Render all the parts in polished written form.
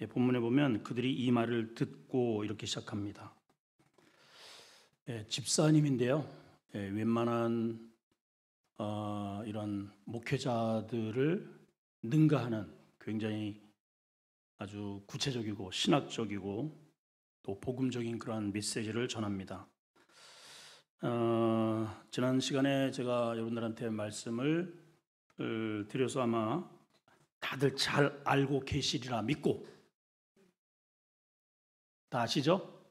본문에 보면 그들이 이 말을 듣고 이렇게 시작합니다. 집사님인데요. 웬만한 이런 목회자들을 능가하는 굉장히 아주 구체적이고 신학적이고 또 복음적인 그러한 메시지를 전합니다. 지난 시간에 제가 여러분들한테 말씀을 드려서 아마 다들 잘 알고 계시리라 믿고 다 아시죠?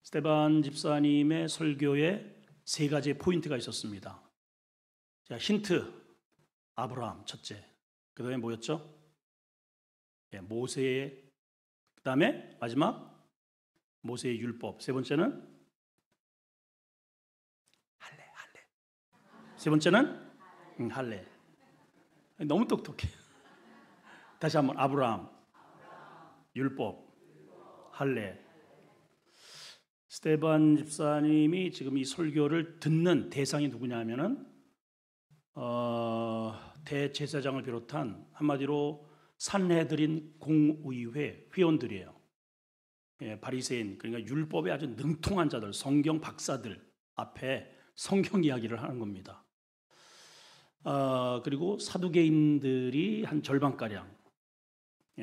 스테반 집사님의 설교에 세 가지의 포인트가 있었습니다. 자, 힌트, 아브라함 첫째. 그 다음에 뭐였죠? 모세의, 그 다음에 마지막 모세의 율법. 세 번째는 할례. 세 번째는 할례. 너무 똑똑해. 다시 한번 아브라함, 율법, 할례. 스테반 집사님이 지금 이 설교를 듣는 대상이 누구냐면은 대제사장을 비롯한 한마디로 산헤드린 공의회 회원들이에요. 바리새인, 그러니까 율법에 아주 능통한 자들, 성경 박사들 앞에 성경 이야기를 하는 겁니다. 그리고 사두개인들이 한 절반가량.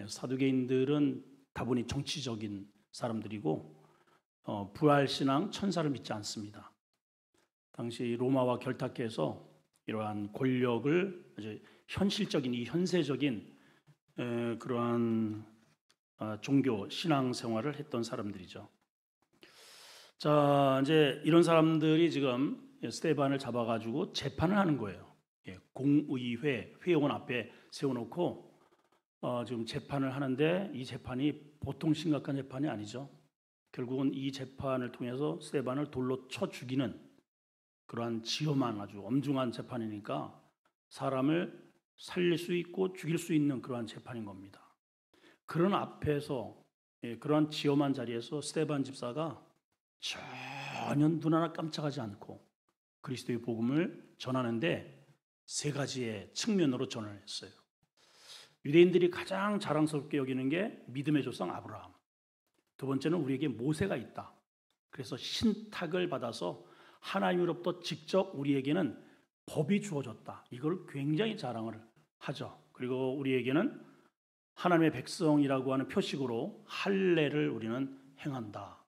사두개인들은 다분히 정치적인 사람들이고 부활신앙 천사를 믿지 않습니다. 당시 로마와 결탁해서 이러한 권력을 이제 현실적인 이 현세적인 그러한 종교 신앙 생활을 했던 사람들이죠. 자, 이제 이런 사람들이 지금 스테반을 잡아가지고 재판을 하는 거예요. 공의회 회원 앞에 세워놓고 지금 재판을 하는데 이 재판이 보통 심각한 재판이 아니죠. 결국은 이 재판을 통해서 스테반을 돌로 쳐 죽이는 그러한 지엄한 아주 엄중한 재판이니까 사람을 살릴 수 있고 죽일 수 있는 그러한 재판인 겁니다. 그런 앞에서 그러한 지엄한 자리에서 스테반 집사가 전혀 눈 하나 깜짝하지 않고 그리스도의 복음을 전하는데 세 가지의 측면으로 전을 했어요. 유대인들이 가장 자랑스럽게 여기는 게 믿음의 조상 아브라함. 두 번째는 우리에게 모세가 있다. 그래서 신탁을 받아서 하나님으로부터 직접 우리에게는 법이 주어졌다. 이걸 굉장히 자랑을 하죠. 그리고 우리에게는 하나님의 백성이라고 하는 표식으로 할례를 우리는 행한다.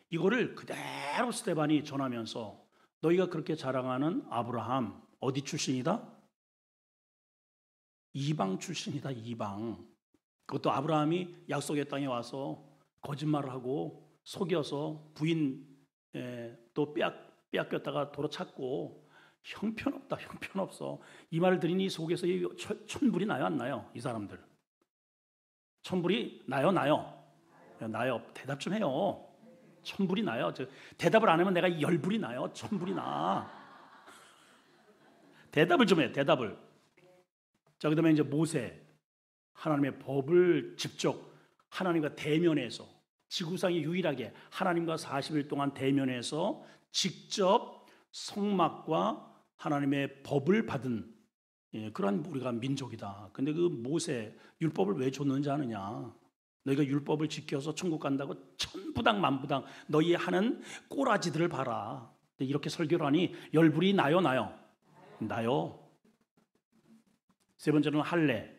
이거를 그대로 스테반이 전하면서 너희가 그렇게 자랑하는 아브라함 어디 출신이다? 이방 출신이다. 이방. 그것도 아브라함이 약속의 땅에 와서 거짓말을 하고 속여서 부인 또 빼앗겼다가 도로 찾고 형편없다. 형편없어. 이 말을 들으니 속에서 천불이 나요 안 나요? 이 사람들. 천불이 나요? 나요. 대답 좀 해요. 천불이 나요. 대답을 안 하면 내가 열불이 나요. 천불이 나. 대답을 좀 해. 대답을. 자, 그다음에 이제 모세. 하나님의 법을 직접 하나님과 대면해서 지구상이 유일하게 하나님과 40일 동안 대면해서 직접 성막과 하나님의 법을 받은 그러한 우리가 민족이다. 근데 그 모세 율법을 왜 줬는지 아느냐? 너희가 율법을 지켜서 천국 간다고 천부당 만부당 너희 하는 꼬라지들을 봐라. 이렇게 설교를 하니 열불이 나요? 나요. 세 번째는 할례.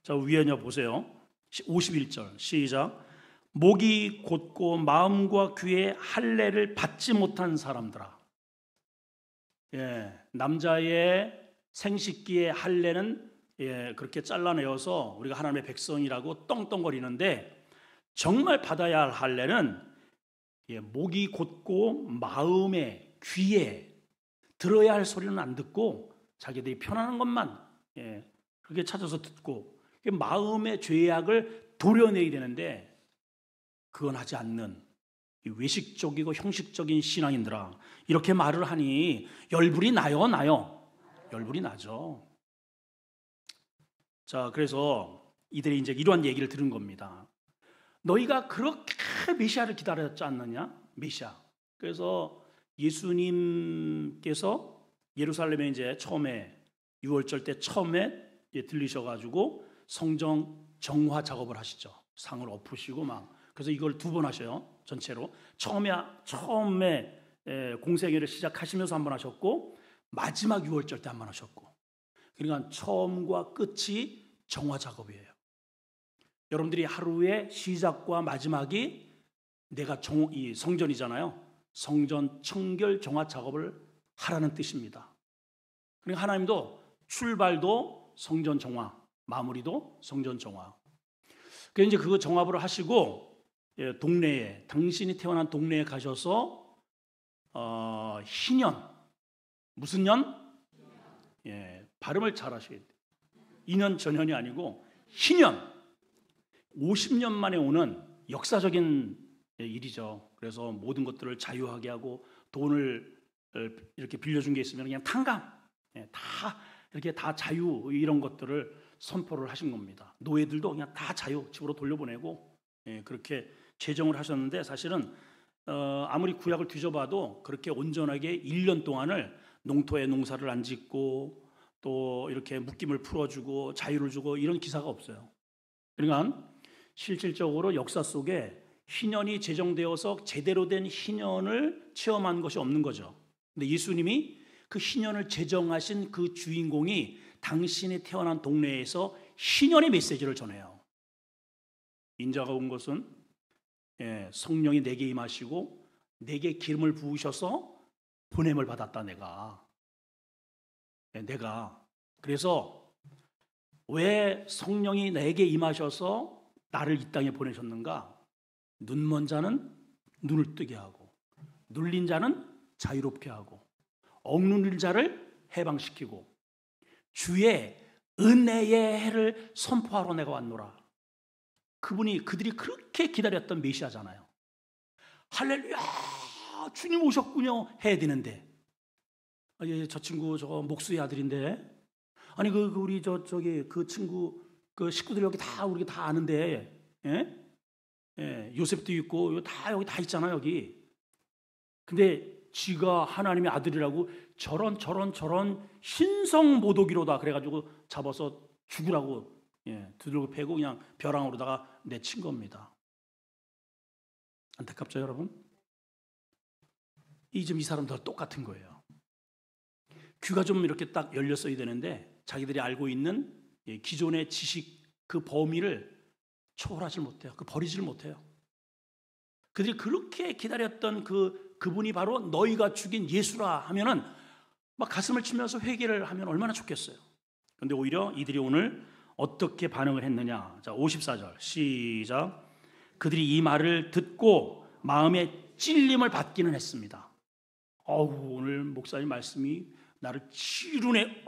자, 위에냐 보세요. 51절 시작. 목이 곧고 마음과 귀에 할례를 받지 못한 사람들아. 남자의 생식기의 할례는 그렇게 잘라내어서 우리가 하나님의 백성이라고 떵떵거리는데 정말 받아야 할 할례는 목이 곧고 마음에 귀에 들어야 할 소리는 안 듣고 자기들이 편안한 것만 그렇게 찾아서 듣고 마음의 죄악을 도려내야 되는데 그건 하지 않는 외식적이고 형식적인 신앙인들아 이렇게 말을 하니 열불이 나요? 열불이 나죠. 자, 그래서 이들이 이제 이러한 얘기를 들은 겁니다. 너희가 그렇게 메시아를 기다렸지 않느냐? 메시아. 그래서 예수님께서 예루살렘에 이제 처음에 유월절 때 처음에 들리셔가지고 성전 정화 작업을 하시죠. 상을 엎으시고 막. 그래서 이걸 2번 하셔요. 전체로. 처음에 공생애를 시작하시면서 한 번 하셨고, 마지막 6월절 때 한 번 하셨고. 그러니까 처음과 끝이 정화 작업이에요. 여러분들이 하루의 시작과 마지막이 내가 이 성전이잖아요. 성전 청결 정화 작업을 하라는 뜻입니다. 그러니까 하나님도 출발도 성전 정화, 마무리도 성전 정화. 그래서 이제 그거 정화를 하시고 동네에, 당신이 태어난 동네에 가셔서 희년, 무슨 년? 발음을 잘 하셔야 돼요. 2년 전년이 아니고 희년, 50년 만에 오는 역사적인 일이죠. 그래서 모든 것들을 자유하게 하고 돈을 이렇게 빌려준 게 있으면 그냥 탕감, 다 이렇게 다 자유 이런 것들을 선포를 하신 겁니다. 노예들도 그냥 다 자유 집으로 돌려보내고 그렇게 제정을 하셨는데 사실은 아무리 구약을 뒤져봐도 그렇게 온전하게 1년 동안을 농토에 농사를 안 짓고 또 이렇게 묶임을 풀어주고 자유를 주고 이런 기사가 없어요. 그러니까 실질적으로 역사 속에 희년이 제정되어서 제대로 된 희년을 체험한 것이 없는 거죠. 근데 예수님이 그 희년을 제정하신 그 주인공이 당신이 태어난 동네에서 희년의 메시지를 전해요. 인자가 온 것은 성령이 내게 임하시고 내게 기름을 부으셔서 보냄을 받았다. 내가 그래서 왜 성령이 내게 임하셔서 나를 이 땅에 보내셨는가? 눈먼 자는 눈을 뜨게 하고 눌린 자는 자유롭게 하고 억눌린 자를 해방시키고 주의 은혜의 해를 선포하러 내가 왔노라. 그들이 그렇게 기다렸던 메시아잖아요. 할렐루야, 주님 오셨군요 해야 되는데, 저 친구 저 목수의 아들인데, 아니 우리 저기 그 친구 그 식구들 여기 다 우리 다 아는데, 요셉도 있고 여기 다 있잖아요 여기. 근데 지가 하나님의 아들이라고 저런 신성 모독이로다 그래가지고 잡아서 죽으라고 두들겨 패고 그냥 벼랑으로다가 내친 겁니다. 안타깝죠 여러분? 이 사람들 똑같은 거예요. 귀가 좀 이렇게 딱 열렸어야 되는데 자기들이 알고 있는 기존의 지식 그 범위를 초월하지 못해요. 버리질 못해요. 그들이 그렇게 기다렸던 그분이 바로 너희가 죽인 예수라 하면은 막 가슴을 치면서 회개를 하면 얼마나 좋겠어요. 그런데 오히려 이들이 오늘 어떻게 반응을 했느냐. 자, 54절 시작. 그들이 이 말을 듣고 마음에 찔림을 받기는 했습니다. 오늘 목사님 말씀이 나를 찌르네.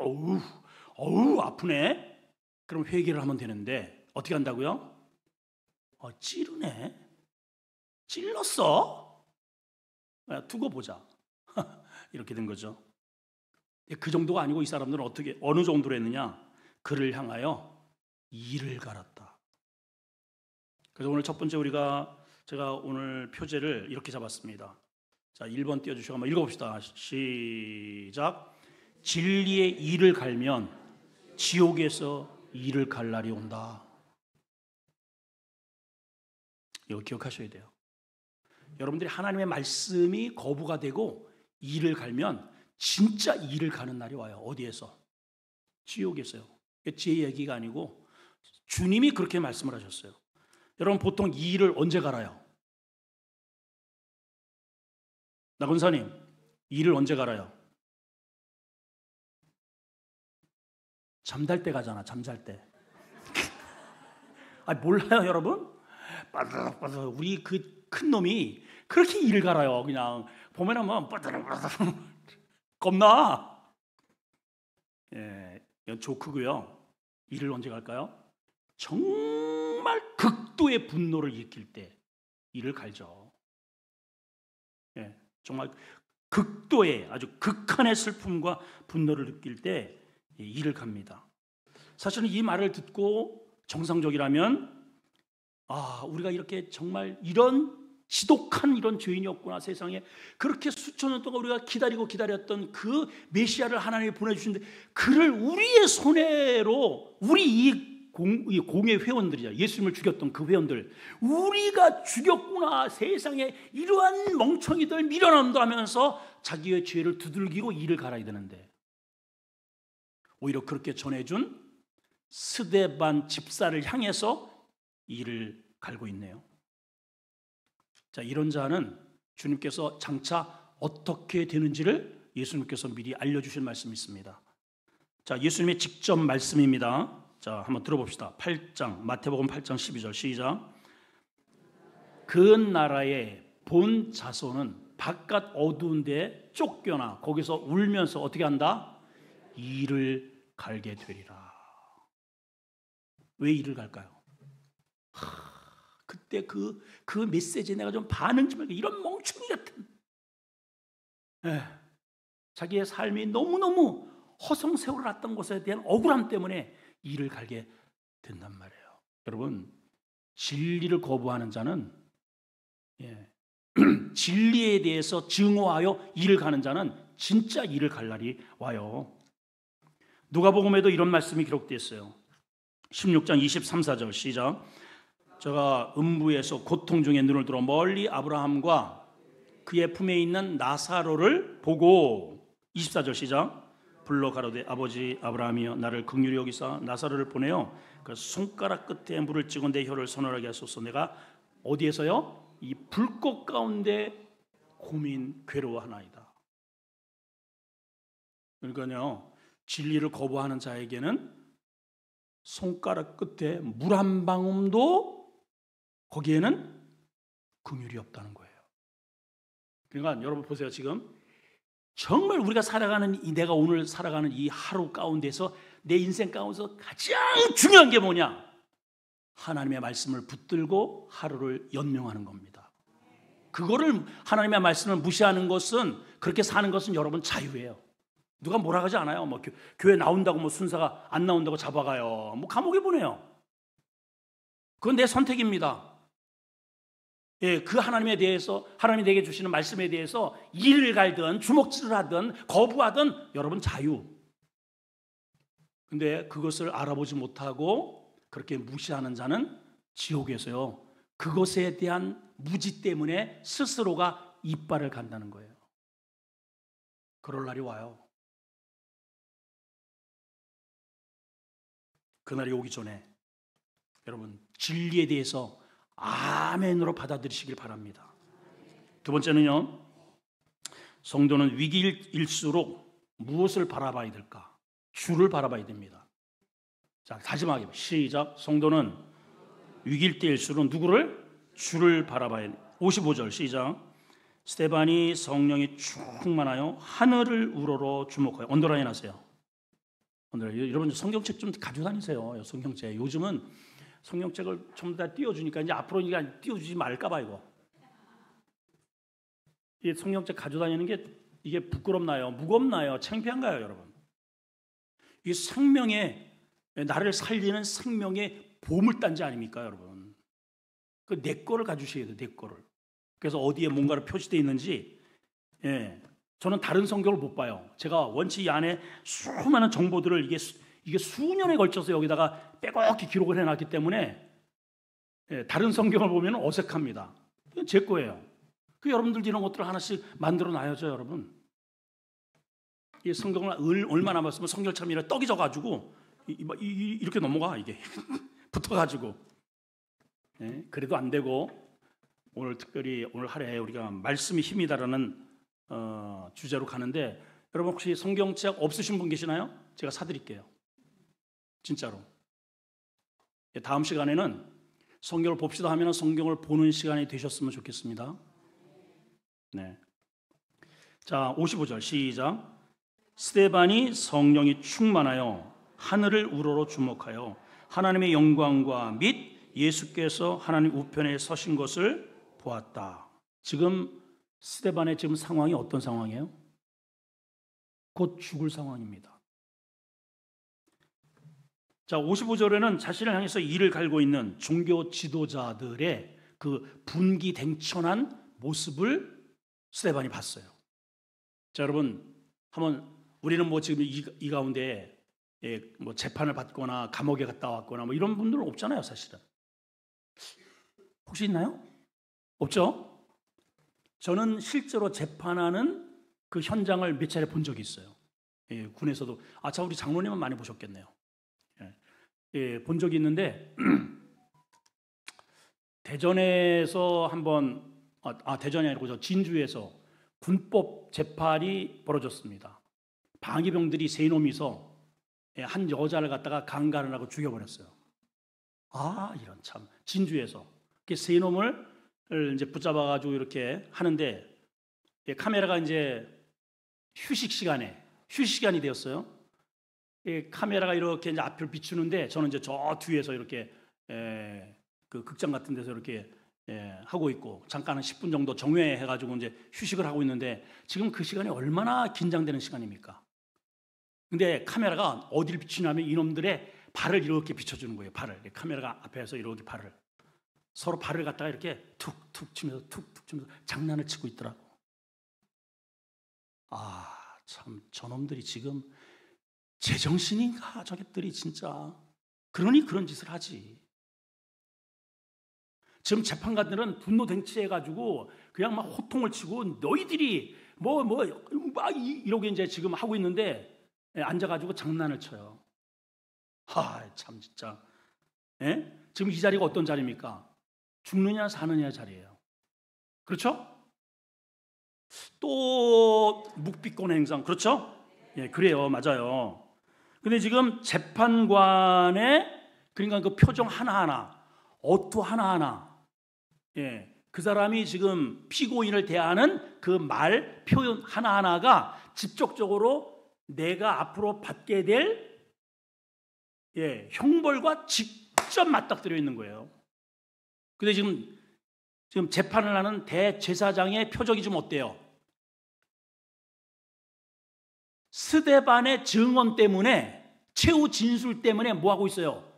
아프네. 그럼 회개를 하면 되는데 어떻게 한다고요? 찌르네. 찔렀어? 두고 보자. 이렇게 된 거죠. 그 정도가 아니고 이 사람들은 어느 정도로 했느냐? 그를 향하여 이를 갈았다. 그래서 오늘 첫 번째 제가 오늘 표제를 이렇게 잡았습니다. 자, 1번 띄워주시고 한번 읽어봅시다. 시작. 진리의 이를 갈면 지옥에서 이를 갈 날이 온다. 이거 기억하셔야 돼요. 여러분들이 하나님의 말씀이 거부가 되고 이를 갈면 진짜 이를 가는 날이 와요. 어디에서? 지옥에서요. 제 얘기가 아니고 주님이 그렇게 말씀을 하셨어요. 여러분 보통 이를 언제 갈아요? 나건사님, 이를 언제 갈아요? 잠잘 때 가잖아. 잠잘 때. 몰라요 여러분? 빠드럭빠드럭 우리 그 큰 놈이 그렇게 이를 갈아요. 그냥 보면 한번 빠드럭빠드럭 겁나. 이건 조크고요. 이를 언제 갈까요? 정말 극도의 분노를 일으킬 때 이를 갈죠. 정말 극도의 아주 극한의 슬픔과 분노를 느낄 때 이를 갑니다. 사실은 이 말을 듣고 정상적이라면 우리가 이렇게 정말 이런 지독한 이런 죄인이었구나. 세상에 그렇게 수천 년 동안 우리가 기다렸던 그 메시아를 하나님이 보내주신데 그를 우리의 손해로 우리 이익 이 공의 회원들이죠. 예수님을 죽였던 그 회원들, 우리가 죽였구나, 세상에 이러한 멍청이들 밀어넣는다 하면서 자기의 죄를 두들기고 이를 갈아야 되는데, 오히려 그렇게 전해준 스데반 집사를 향해서 이를 갈고 있네요. 자, 이런 자는 주님께서 장차 어떻게 되는지를 예수님께서 미리 알려주실 말씀이 있습니다. 자, 예수님의 직접 말씀입니다. 자, 한번 들어봅시다. 8장, 마태복음 8장 12절 시작. 그 나라의 본 자손은 바깥 어두운 데에 쫓겨나 거기서 울면서 어떻게 한다? 이를 갈게 되리라. 왜 이를 갈까요? 그때 그 메시지에 내가 좀 반응 좀 할까? 이런 멍충이 같은, 자기의 삶이 너무너무 허송세월을 났던 것에 대한 억울함 때문에 이를 갈게 된단 말이에요. 여러분, 진리를 거부하는 자는, 진리에 대해서 증오하여 이를 가는 자는 진짜 이를 갈 날이 와요. 누가복음에도 이런 말씀이 기록되어 있어요. 16장 23, 4절 시작. 저가 음부에서 고통 중에 눈을 들어 멀리 아브라함과 그의 품에 있는 나사로를 보고 24절 시작. 불러 가로되 아버지 아브라함이여 나를 긍휼히 여기사 나사로를 보내어 그 손가락 끝에 물을 찍은 내 혀를 서늘하게 하소서. 내가 어디에서요? 이 불꽃 가운데 고민 괴로워하나이다. 그러니까요, 진리를 거부하는 자에게는 손가락 끝에 물 한 방울도 거기에는 긍휼이 없다는 거예요. 그러니까 여러분 보세요. 지금 정말 우리가 살아가는 내가 오늘 살아가는 이 하루 가운데서 내 인생 가운데서 가장 중요한 게 뭐냐? 하나님의 말씀을 붙들고 하루를 연명하는 겁니다. 그거를, 하나님의 말씀을 무시하는 것은, 그렇게 사는 것은 여러분 자유예요. 누가 뭐라 하지 않아요. 뭐 교회 나온다고 뭐 순서가 안 나온다고 잡아가요. 뭐 감옥에 보내요. 그건 내 선택입니다. 그 하나님에 대해서, 하나님이 내게 주시는 말씀에 대해서 이를 갈든 주먹질을 하든 거부하든 여러분 자유. 근데 그것을 알아보지 못하고 그렇게 무시하는 자는 지옥에서요, 그것에 대한 무지 때문에 스스로가 이빨을 간다는 거예요. 그럴 날이 와요. 그날이 오기 전에 여러분 진리에 대해서 아멘으로 받아들이시길 바랍니다. 두 번째는요, 성도는 위기일수록 무엇을 바라봐야 될까? 주를 바라봐야 됩니다. 자, 다시 말해 시작. 성도는 위기일 때일수록 누구를? 주를 바라봐야 돼. 55절 시작. 스데반이 성령이 충만하여 하늘을 우러러 주목하여. 언더라인 하세요. 여러분 성경책 좀 가지고 다니세요. 성경책. 요즘은 성경책을 전부 다 띄워주니까 이제 앞으로 띄워주지 말까봐 이거. 이 성경책 가지고 다니는 게 이게 부끄럽나요? 무겁나요? 창피한가요, 여러분? 이 생명의, 나를 살리는 생명의 보물단지 아닙니까, 여러분? 그 내 거를 가주셔야 돼요, 내 거를. 그래서 어디에 뭔가를 표시되어 있는지, 저는 다른 성경을 못 봐요. 제가 원체 이 안에 수많은 정보들을 이게 수년에 걸쳐서 여기다가 빼곡히 기록을 해놨기 때문에 다른 성경을 보면 어색합니다. 제 거예요. 그 여러분들도 이런 것들을 하나씩 만들어 놔야죠, 여러분. 이 성경을 얼마나 봤으면 성경처럼 이렇게 떡이 져가지고 이렇게 넘어가 이게 붙어가지고. 그래도 안 되고 오늘 특별히 오늘 하루에 우리가 말씀이 힘이다라는 주제로 가는데, 여러분 혹시 성경책 없으신 분 계시나요? 제가 사드릴게요. 진짜로. 다음 시간에는 성경을 봅시다 하면 성경을 보는 시간이 되셨으면 좋겠습니다. 네. 자, 55절 시작. 스데반이 성령이 충만하여 하늘을 우러러 주목하여 하나님의 영광과 및 예수께서 하나님 우편에 서신 것을 보았다. 지금 스데반의 지금 상황이 어떤 상황이에요? 곧 죽을 상황입니다. 자, 55절에는 자신을 향해서 이를 갈고 있는 종교 지도자들의 그 분기댕천한 모습을 스데반이 봤어요. 자, 여러분, 한번 우리는 뭐 지금 이 가운데 뭐 재판을 받거나 감옥에 갔다 왔거나 뭐 이런 분들은 없잖아요, 사실은. 혹시 있나요? 없죠? 저는 실제로 재판하는 그 현장을 몇 차례 본 적이 있어요. 군에서도. 참, 우리 장로님은 많이 보셨겠네요. 본 적이 있는데 대전에서 한번, 대전이 아니고 저 진주에서 군법 재판이 벌어졌습니다. 방위병들이 세 놈이서 한 여자를 갖다가 강간을 하고 죽여버렸어요. 이런 참. 진주에서 세 놈을 이제 붙잡아가지고 이렇게 하는데, 카메라가 이제 휴식 시간이 되었어요. 카메라가 이렇게 이제 앞을 비추는데, 저는 이제 저 뒤에서 이렇게 그 극장 같은 데서 이렇게 하고 있고, 잠깐 한 10분 정도 정회해가지고 이제 휴식을 하고 있는데, 지금 그 시간이 얼마나 긴장되는 시간입니까? 근데 카메라가 어디를 비추냐면 이놈들의 발을 이렇게 비춰주는 거예요. 발을. 카메라가 앞에서 이렇게 발을. 서로 발을 갖다가 이렇게 툭툭 치면서 장난을 치고 있더라고. 참, 저놈들이 지금 제정신인가, 저것들이 진짜. 그러니 그런 짓을 하지. 지금 재판관들은 분노댕치해가지고 그냥 막 호통을 치고, 너희들이 이러고 이제 지금 하고 있는데, 앉아가지고 장난을 쳐요. 참 진짜. 지금 이 자리가 어떤 자리입니까? 죽느냐 사느냐 자리예요. 그렇죠? 또 묵비권 행상, 그렇죠? 그래요, 맞아요. 근데 지금 재판관의, 그러니까 그 표정 하나하나, 어투 하나하나, 그 사람이 지금 피고인을 대하는 그 말, 표현 하나하나가 직접적으로 내가 앞으로 받게 될 형벌과 직접 맞닥뜨려 있는 거예요. 근데 지금 재판을 하는 대제사장의 표정이 좀 어때요? 스데반의 증언 때문에, 최후 진술 때문에 뭐 하고 있어요?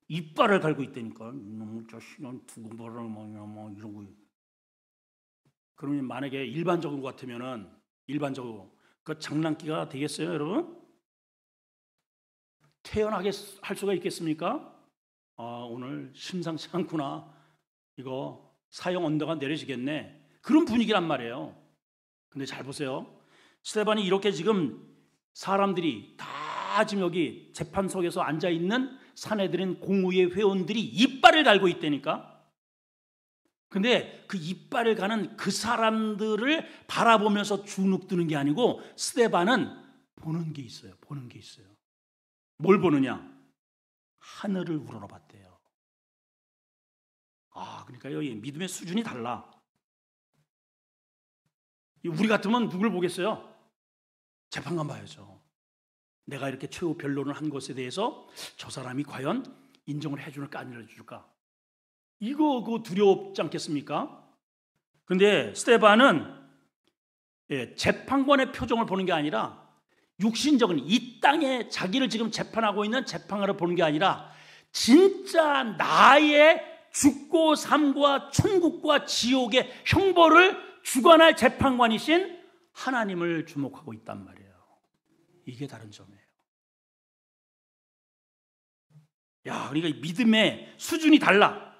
이빨을 갈고 있다니까. 이놈의 자식은 두고 봐라, 뭐 이러고. 그러면 만약에 일반적인 것 같으면은, 일반적으로 그 장난기가 되겠어요, 여러분? 태연하게 할 수가 있겠습니까? 오늘 심상치 않구나. 이거 사형 언더가 내려지겠네. 그런 분위기란 말이에요. 근데 잘 보세요. 스데반이 이렇게 지금 사람들이 다 지금 여기 재판석에서 앉아있는 사내들인 공의회 회원들이 이빨을 갈고 있다니까. 근데 그 이빨을 가는 그 사람들을 바라보면서 주눅드는 게 아니고, 스데반은 보는 게 있어요. 보는 게 있어요. 뭘 보느냐? 하늘을 우러러봤대요. 그러니까요, 이 믿음의 수준이 달라. 우리 같으면 누굴 보겠어요? 재판관 봐야죠. 내가 이렇게 최후 변론을 한 것에 대해서 저 사람이 과연 인정을 해줄까 안 해줄까? 그거 두렵지 않겠습니까? 근데 스데반은 재판관의 표정을 보는 게 아니라, 육신적인 이 땅에 자기를 지금 재판하고 있는 재판관을 보는 게 아니라, 진짜 나의 죽고 삶과 천국과 지옥의 형벌을 주관할 재판관이신 하나님을 주목하고 있단 말이에요. 이게 다른 점이에요. 그러니까 믿음의 수준이 달라.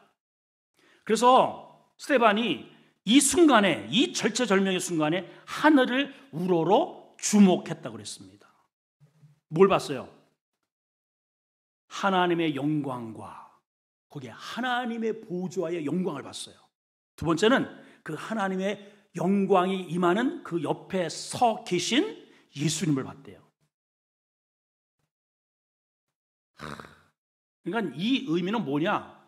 그래서 스데반이 이 순간에, 이 절체절명의 순간에 하늘을 우러러 주목했다고 그랬습니다. 뭘 봤어요? 하나님의 영광과 거기에 하나님의 보좌의 영광을 봤어요. 두 번째는 그 하나님의 영광이 임하는 그 옆에 서 계신 예수님을 봤대요. 그러니까 이 의미는 뭐냐?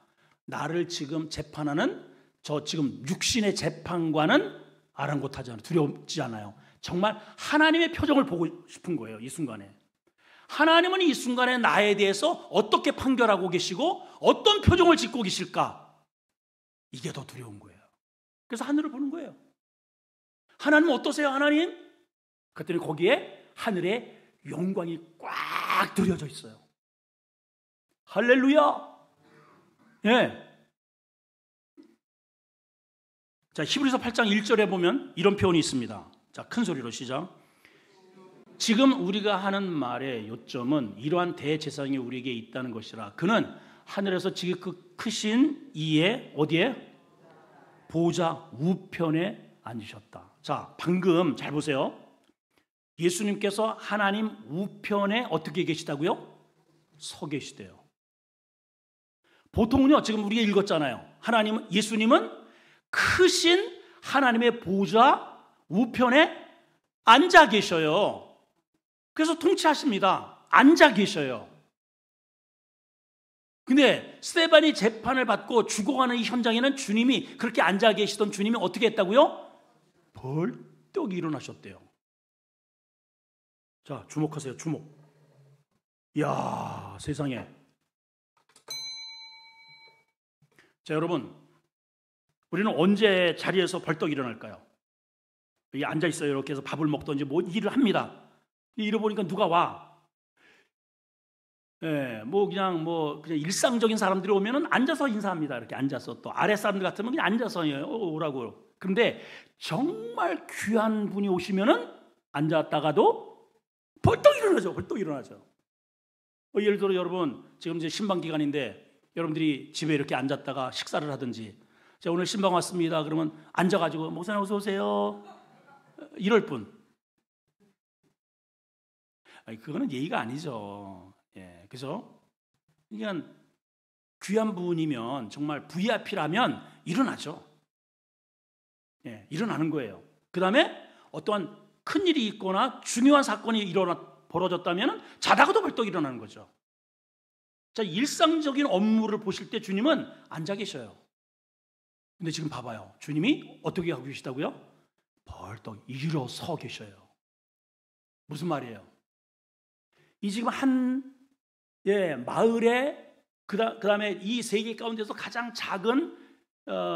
나를 지금 재판하는 저 지금 육신의 재판관은 아랑곳하지 않아요. 두렵지 않아요. 정말 하나님의 표정을 보고 싶은 거예요. 이 순간에. 하나님은 이 순간에 나에 대해서 어떻게 판결하고 계시고 어떤 표정을 짓고 계실까? 이게 더 두려운 거예요. 그래서 하늘을 보는 거예요. 하나님 어떠세요, 하나님? 그랬더니 거기에 하늘의 영광이 꽉 들여져 있어요. 할렐루야! 자, 히브리서 8장 1절에 보면 이런 표현이 있습니다. 자, 큰 소리로 시작. 지금 우리가 하는 말의 요점은 이러한 대제사장이 우리에게 있다는 것이라. 그는 하늘에서 지극히 크신 이의 어디에? 보좌 우편에 앉으셨다. 자, 방금 잘 보세요. 예수님께서 하나님 우편에 어떻게 계시다고요? 서 계시대요. 보통은요, 지금 우리가 읽었잖아요. 예수님은 크신 하나님의 보좌 우편에 앉아 계셔요. 그래서 통치하십니다. 앉아 계셔요. 근데 스데반이 재판을 받고 죽어가는 이 현장에는 주님이, 그렇게 앉아 계시던 주님이 어떻게 했다고요? 벌떡 일어나셨대요. 자, 주목하세요. 주목. 이야, 세상에. 자, 여러분, 우리는 언제 자리에서 벌떡 일어날까요? 여기 앉아 있어요. 이렇게 해서 밥을 먹든지 뭐 일을 합니다. 일을 보니까 누가 와. 예, 그냥 일상적인 사람들이 오면은 앉아서 인사합니다. 이렇게 앉아서. 또 아래 사람들 같으면 그냥 앉아서 오라고. 그런데 정말 귀한 분이 오시면은 앉았다가도 벌떡 일어나죠. 벌떡 일어나죠. 예를 들어 여러분, 지금 이제 신방 기간인데 여러분들이 집에 이렇게 앉았다가 식사를 하든지, 자, 오늘 신방 왔습니다. 그러면 앉아가지고 목사님 어서 오세요. 이럴 뿐. 그거는 예의가 아니죠. 예, 그죠? 그러니까 귀한 분이면, 정말 VIP라면 일어나죠. 예, 일어나는 거예요. 그 다음에 어떠한 큰 일이 있거나 중요한 사건이 벌어졌다면 자다가도 벌떡 일어나는 거죠. 자, 일상적인 업무를 보실 때 주님은 앉아 계셔요. 근데 지금 봐봐요. 주님이 어떻게 하고 계시다고요? 벌떡 일어서 계셔요. 무슨 말이에요? 이 지금 마을에, 그 다음에 이 세계 가운데서 가장 작은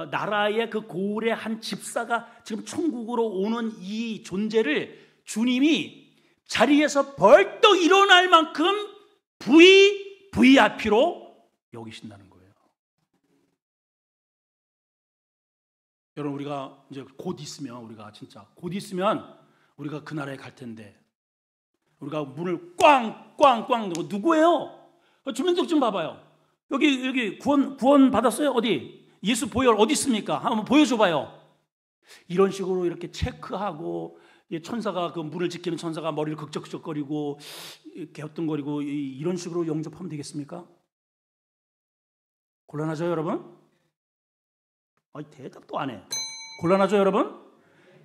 나라의 그 고을의 한 집사가 지금 천국으로 오는 이 존재를 주님이 자리에서 벌떡 일어날 만큼 VIP로 여기신다는 거예요. 여러분, 우리가 이제 곧 있으면 우리가 그 나라에 갈 텐데, 우리가 문을 꽝꽝꽝 누구예요? 주민등록증 봐봐요. 여기 구원 받았어요? 어디? 예수 보혈 어디 있습니까? 한번 보여줘봐요. 이런 식으로 이렇게 체크하고, 천사가, 그 문을 지키는 천사가 머리를 극적극적거리고 갸우뚱거리고 이런 식으로 영접하면 되겠습니까? 곤란하죠, 여러분? 대답도 안 해. 곤란하죠, 여러분?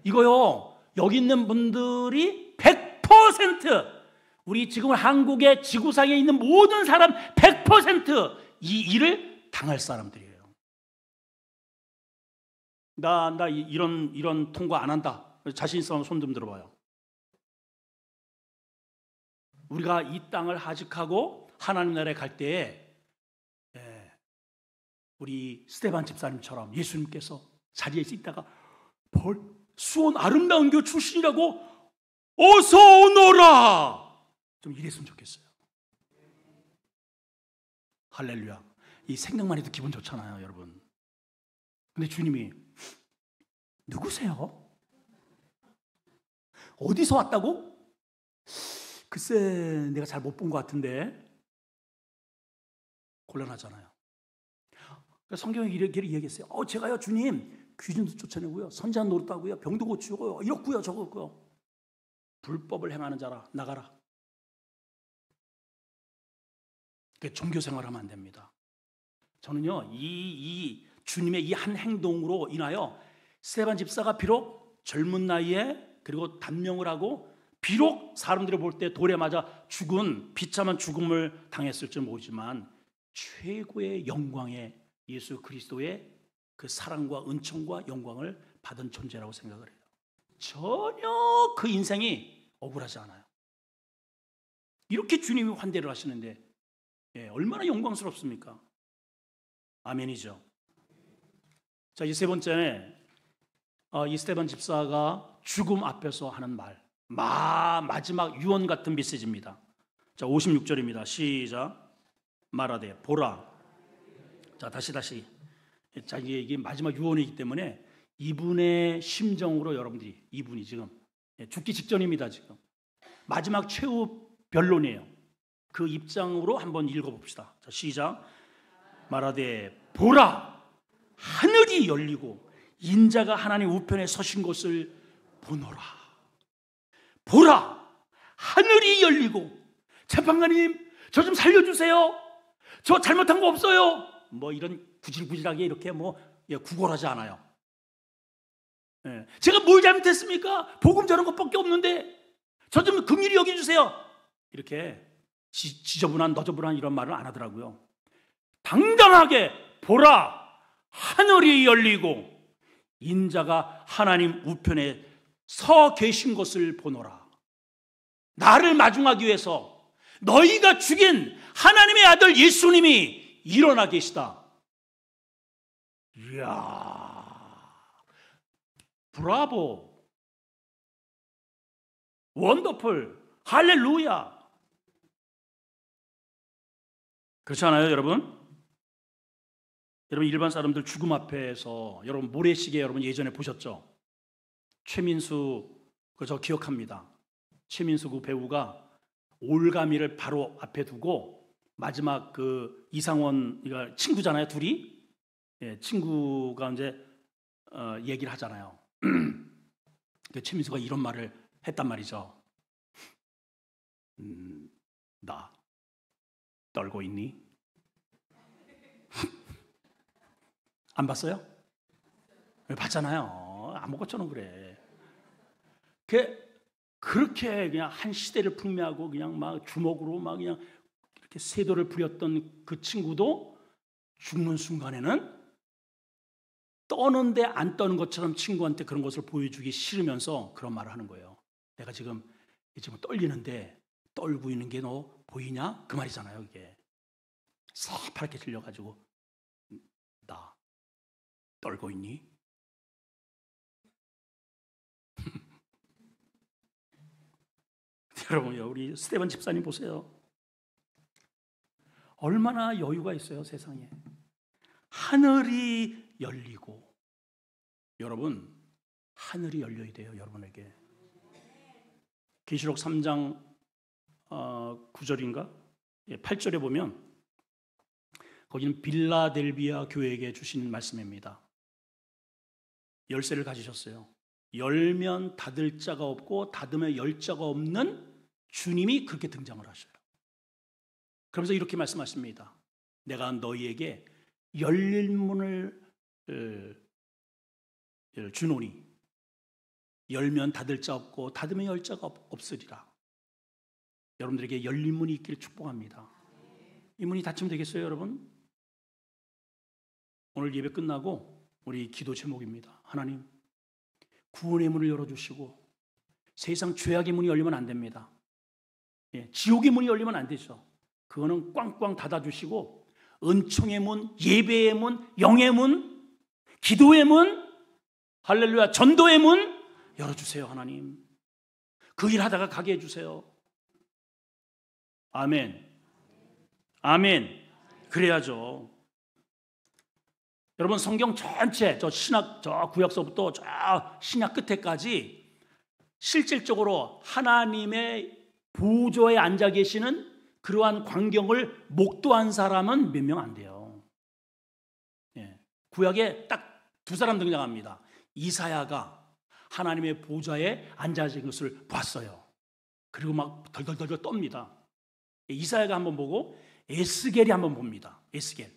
이거요, 여기 있는 분들이 100% 우리 지금 한국의 지구상에 있는 모든 사람 100% 이 일을 당할 사람들이에요. 나 이런 통과 안 한다. 자신 있으면 손 좀 들어봐요. 우리가 이 땅을 하직하고 하나님 나라에 갈 때에, 우리 스데반 집사님처럼 예수님께서 자리에 있다가 수원 아름다운 교회 출신이라고 어서 오너라 좀 이랬으면 좋겠어요. 할렐루야. 이 생각만 해도 기분 좋잖아요, 여러분. 근데 주님이 누구세요? 어디서 왔다고? 글쎄, 내가 잘 못 본 것 같은데. 곤란하잖아요. 그러니까 성경에 이렇게 얘기했어요. 제가요, 주님, 귀신도 쫓아내고요, 선지자 노릇하고요, 병도 고치고요, 이렇고요, 저렇고요. 불법을 행하는 자라 나가라. 그러니까 종교 생활하면 안 됩니다. 저는요, 이 주님의 이 한 행동으로 인하여 스데반 집사가 비록 젊은 나이에, 그리고 단명을 하고, 비록 사람들이 볼 때 돌에 맞아 비참한 죽음을 당했을지 모르지만 최고의 영광의 예수 그리스도의 그 사랑과 은총과 영광을 받은 존재라고 생각을 해요. 전혀 그 인생이 억울하지 않아요. 이렇게 주님이 환대를 하시는데, 얼마나 영광스럽습니까? 아멘이죠. 자, 이 세 번째는 이 스데반 집사가 죽음 앞에서 하는 말, 마지막 유언 같은 메시지입니다. 자, 56절입니다. 시작. 말하되 보라. 자, 다시. 자, 이게 마지막 유언이기 때문에 이분의 심정으로 여러분들이, 이분이 지금 죽기 직전입니다. 지금 마지막 최후 변론이에요. 그 입장으로 한번 읽어봅시다. 자, 시작. 말하되 보라, 하늘이 열리고 인자가 하나님 우편에 서신 것을 보노라. 보라, 하늘이 열리고. 재판관님, 저 좀 살려주세요. 저 잘못한 거 없어요. 뭐 이런 구질구질하게 이렇게 구걸하지 않아요. 예. 제가 뭘 잘못했습니까? 복음 전한 것밖에 없는데 저 좀 긍휼히 여겨주세요. 이렇게 지저분한 너저분한 이런 말을 안 하더라고요. 당당하게 보라, 하늘이 열리고 인자가 하나님 우편에 서 계신 것을 보노라. 나를 마중하기 위해서 너희가 죽인 하나님의 아들 예수님이 일어나 계시다. 이야, 브라보, 원더풀, 할렐루야. 그렇지 않아요, 여러분? 여러분, 일반 사람들 죽음 앞에서 여러분 모래시계 여러분 예전에 보셨죠? 최민수, 저 기억합니다. 최민수 그 배우가 올가미를 바로 앞에 두고 마지막 그 이상원 친구잖아요, 둘이. 예, 친구가 이제 얘기를 하잖아요. 그 최민수가 이런 말을 했단 말이죠. 나 떨고 있니? 안 봤어요? 봤잖아요. 아무것처럼 그래. 그렇게 그냥 한 시대를 풍미하고 그냥 막 주먹으로 막 그냥 이렇게 세도를 부렸던 그 친구도 죽는 순간에는 떠는데 안 떠는 것처럼 친구한테 그런 것을 보여주기 싫으면서 그런 말을 하는 거예요. 내가 지금 떨리는데 떨고 있는 게 너 보이냐? 그 말이잖아요. 이게 새파랗게 질려가지고 나 떨고 있니? 여러분요, 우리 스테반 집사님 보세요. 얼마나 여유가 있어요, 세상에. 하늘이 열리고. 여러분, 하늘이 열려야 돼요, 여러분에게. 계시록 3장 9절인가? 8절에 보면 거기는 빌라델비아 교회에게 주신 말씀입니다. 열쇠를 가지셨어요. 열면 닫을 자가 없고 닫으면 열 자가 없는 주님이 그렇게 등장을 하셔요. 그러면서 이렇게 말씀하십니다. 내가 너희에게 열린 문을 주노니 열면 닫을 자 없고 닫으면 열 자가 없으리라. 여러분들에게 열린 문이 있기를 축복합니다. 이 문이 닫히면 되겠어요, 여러분? 오늘 예배 끝나고 우리 기도 제목입니다. 하나님, 구원의 문을 열어주시고 세상 죄악의 문이 열리면 안 됩니다. 지옥의 문이 열리면 안 되죠. 그거는 꽝꽝 닫아주시고 은총의 문, 예배의 문, 영의 문, 기도의 문, 할렐루야, 전도의 문 열어주세요. 하나님, 그 일 하다가 가게 해주세요. 아멘, 아멘. 그래야죠. 여러분, 성경 전체 저 구약서부터 저 신약 끝에까지 실질적으로 하나님의 보좌에 앉아 계시는 그러한 광경을 목도한 사람은 몇 명 안 돼요. 구약에 딱 두 사람 등장합니다. 이사야가 하나님의 보좌에 앉아 계신 것을 봤어요. 그리고 막 덜덜덜 떱니다. 이사야가 한번 보고 에스겔이 한번 봅니다. 에스겔.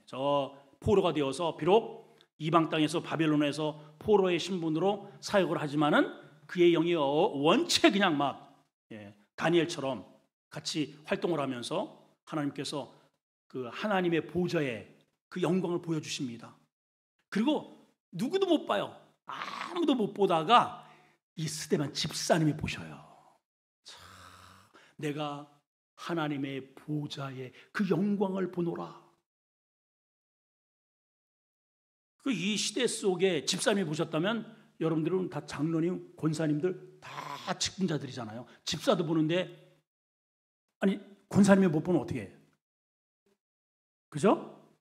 저 포로가 되어서 비록 이방 땅에서 바벨론에서 포로의 신분으로 사역을 하지만은 그의 영이 원체 그냥 막 다니엘처럼 같이 활동을 하면서 하나님께서 그 하나님의 보좌에 그 영광을 보여주십니다. 그리고 누구도 못 봐요. 아무도 못 보다가 이 스데반 집사님이 보셔요. 참, 내가 하나님의 보좌에 그 영광을 보노라. 이 시대 속에 집사님이 보셨다면 여러분들은 다 장로님, 권사님들 다 직분자들이잖아요. 집사도 보는데 아니 권사님이 못 보면 어떻게 해요? 그죠?